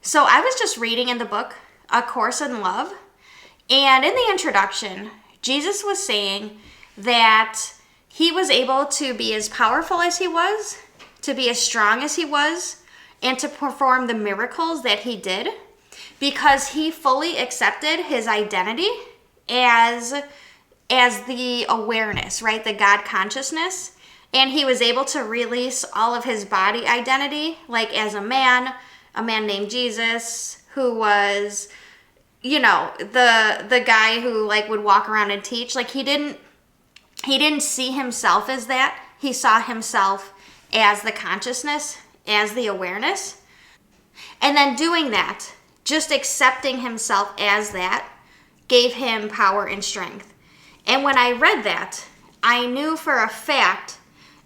So I was just reading in the book, A Course in Love, and in the introduction, Jesus was saying that he was able to be as powerful as he was, to be as strong as he was, and to perform the miracles that he did because he fully accepted his identity as the awareness, right? The God consciousness. And he was able to release all of his body identity, like as a man named Jesus, who was, the guy who like would walk around and teach. Like he didn't see himself as that. He saw himself as the consciousness, as the awareness. And then doing that, just accepting himself as that, gave him power and strength. And when I read that, I knew for a fact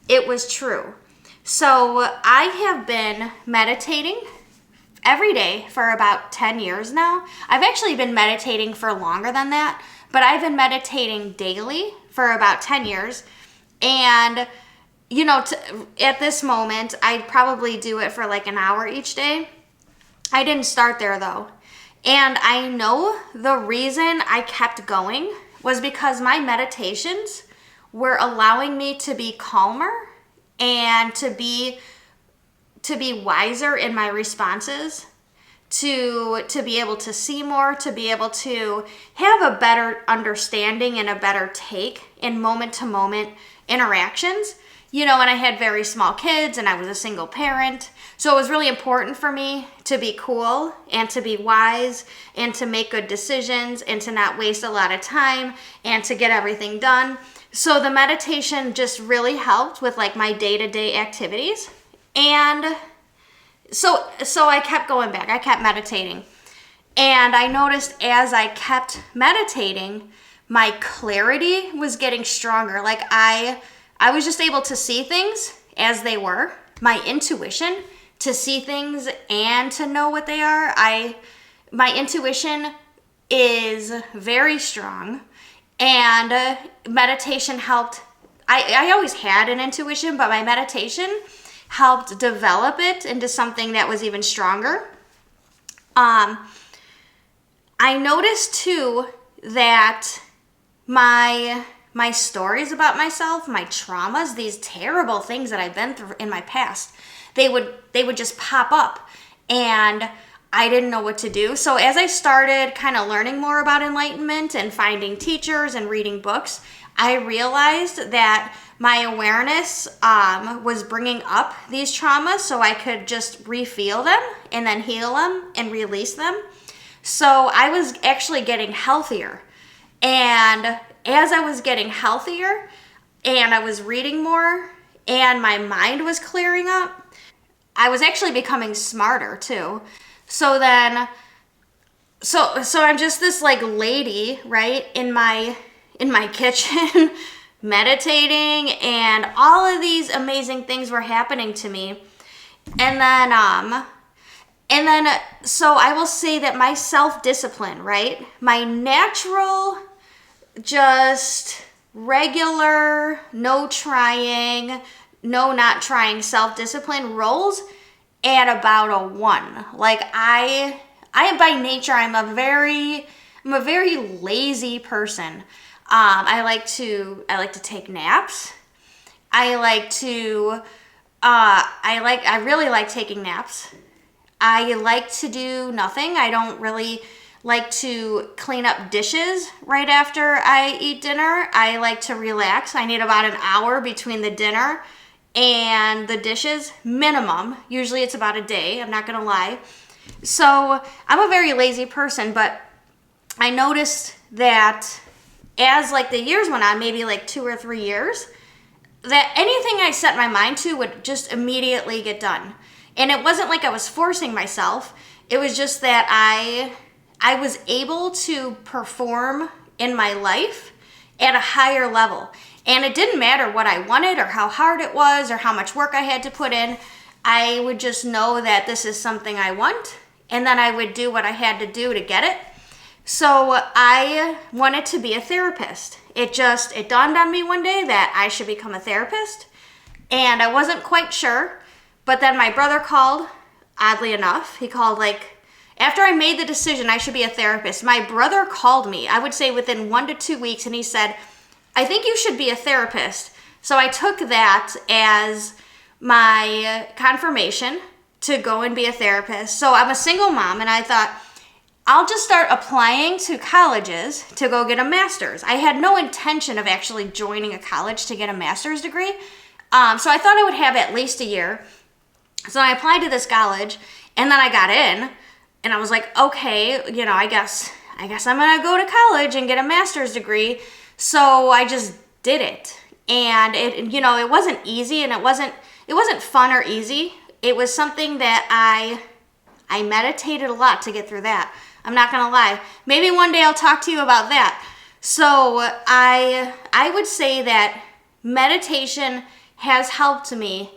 it was true. So I have been meditating every day for about 10 years now. I've actually been meditating for longer than that, but I've been meditating daily for about 10 years. And, at this moment, I'd probably do it for like an hour each day. I didn't start there though. And I know the reason I kept going was because my meditations were allowing me to be calmer and to be wiser in my responses, to be able to see more, to be able to have a better understanding and a better take in moment-to-moment interactions. And I had very small kids and I was a single parent. So it was really important for me to be cool and to be wise and to make good decisions and to not waste a lot of time and to get everything done. So the meditation just really helped with like my day-to-day activities. And so I kept going back. I kept meditating. And I noticed as I kept meditating, my clarity was getting stronger. Like I was just able to see things as they were. My intuition to see things and to know what they are. My intuition is very strong, and meditation helped. I always had an intuition, but my meditation helped develop it into something that was even stronger. I noticed too that my stories about myself, my traumas, these terrible things that I've been through in my past, they would just pop up and I didn't know what to do. So as I started kind of learning more about enlightenment and finding teachers and reading books, I realized that my awareness was bringing up these traumas so I could just refeel them and then heal them and release them. So I was actually getting healthier. And as I was getting healthier and I was reading more and my mind was clearing up, I was actually becoming smarter too. So then, so I'm just this like lady, right, in my kitchen meditating, and all of these amazing things were happening to me. And then so I will say that my self-discipline, right, my natural, just regular, no trying, no not trying self-discipline rolls at about a 1. Like I am by nature, I'm a very lazy person. I like to take naps. I really like taking naps. I like to do nothing. I don't really like to clean up dishes right after I eat dinner. I like to relax. I need about an hour between the dinner and the dishes, minimum. Usually it's about a day, I'm not gonna lie. So I'm a very lazy person, but I noticed that as like the years went on, maybe like 2 or 3 years, that anything I set my mind to would just immediately get done. And it wasn't like I was forcing myself. It was just that I was able to perform in my life at a higher level. And it didn't matter what I wanted or how hard it was or how much work I had to put in. I would just know that this is something I want, and then I would do what I had to do to get it. So I wanted to be a therapist. It dawned on me one day that I should become a therapist, and I wasn't quite sure. But then my brother called, oddly enough. He called like After I made the decision I should be a therapist, my brother called me, I would say within 1 to 2 weeks, and he said, I think you should be a therapist. So I took that as my confirmation to go and be a therapist. So I'm a single mom, and I thought, I'll just start applying to colleges to go get a master's. I had no intention of actually joining a college to get a master's degree. So I thought I would have at least a year. So I applied to this college, and then I got in, and I was like, okay, I guess I'm gonna go to college and get a master's degree. So I just did it. And it wasn't easy, and it wasn't fun or easy. It was something that I meditated a lot to get through that. I'm not gonna lie. Maybe one day I'll talk to you about that. So I would say that meditation has helped me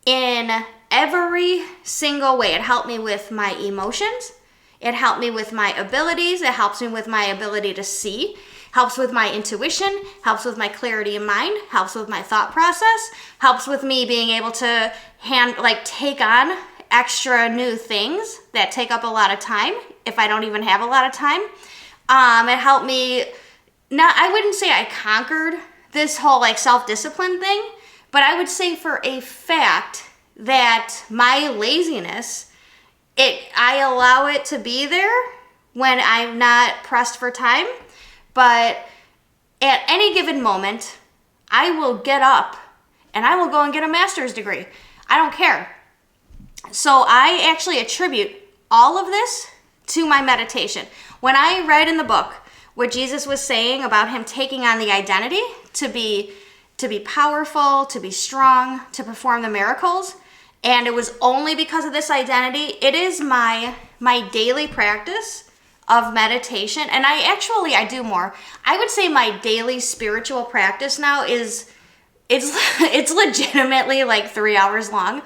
in every single way. It helped me with my emotions. It helped me with my abilities. It helps me with my ability to see. Helps with my intuition. Helps with my clarity of mind. Helps with my thought process. Helps with me being able to take on extra new things that take up a lot of time if I don't even have a lot of time. It helped me, I wouldn't say I conquered this whole self-discipline thing, but I would say for a fact that my laziness, I allow it to be there when I'm not pressed for time, but at any given moment, I will get up and I will go and get a master's degree. I don't care. So I actually attribute all of this to my meditation. When I read in the book what Jesus was saying about him taking on the identity to be powerful, to be strong, to perform the miracles, and it was only because of this identity, it is my daily practice of meditation. And I do more. I would say my daily spiritual practice now it's legitimately 3 hours long.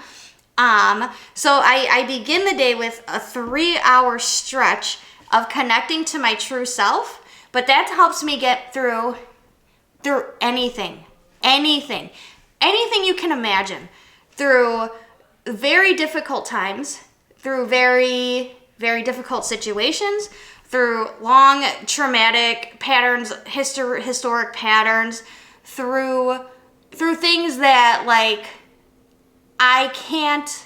So I begin the day with a 3-hour stretch of connecting to my true self, but that helps me get through anything you can imagine, through very difficult times, through very, very difficult situations, through long traumatic patterns, historic patterns, through things that I can't,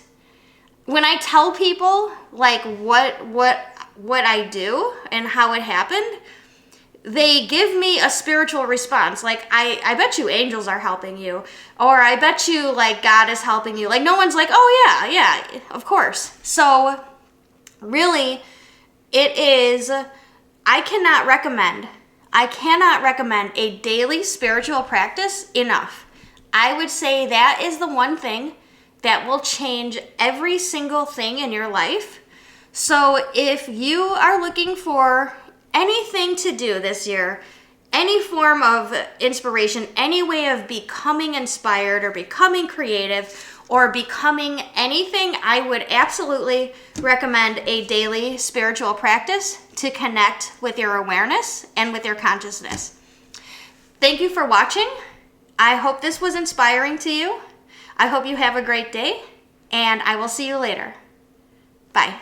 when I tell people what I do and how it happened, they give me a spiritual response. I bet you angels are helping you, or I bet you God is helping you. No one's oh yeah, of course. So really, it is, I cannot recommend a daily spiritual practice enough. I would say that is the one thing that will change every single thing in your life. So if you are looking for anything to do this year, any form of inspiration, any way of becoming inspired or becoming creative or becoming anything, I would absolutely recommend a daily spiritual practice to connect with your awareness and with your consciousness. Thank you for watching. I hope this was inspiring to you. I hope you have a great day, and I will see you later. Bye.